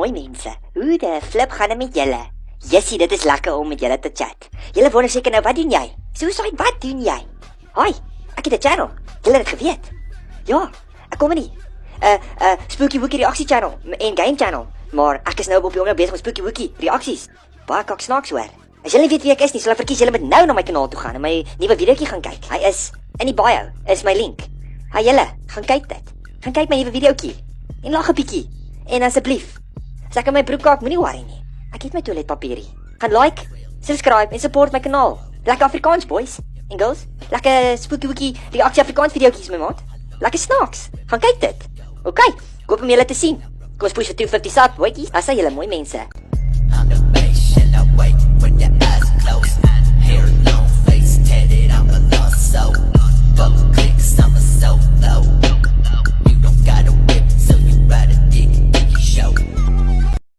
Mooi mense, hoe de flip gaan het met julle? Jessie, dit is lekker om met julle te chat. Julle wonder seker nou, wat doen jy? Suicide, wat doen jy? Hoi, ek het 'n channel. Julle het dit geweet? Ja, ek kom nie. Spooky Wookie reaksie channel en game channel. Maar ek is nou op die oomblik besig met Spooky Wookie reaksies. Baie kak snaaks hoor. As julle nie weet wie ek is nie, sal ek verkies julle moet nou na my kanaal toe gaan en my nuwe videoetjie gaan kyk. Hy is in die bio, is my link. Hi julle, gaan kyk dit. Gaan kyk my nuwe videoetjie. En lag 'n bietjie. En asseblief, as ek in my broek kaak, moenie worry nie. Ek het my toiletpapierie. Gaan like, subscribe en support my kanaal. Lekker Afrikaans boys en girls. Lekker Spooky Wookie reaksie Afrikaans videoetjies my maat. Lekker snaaks. Gaan kyk dit. OK, ek hoop om julle te sien. Kom ons push vir 250 sub, boetjies. As jy julle mooi mense.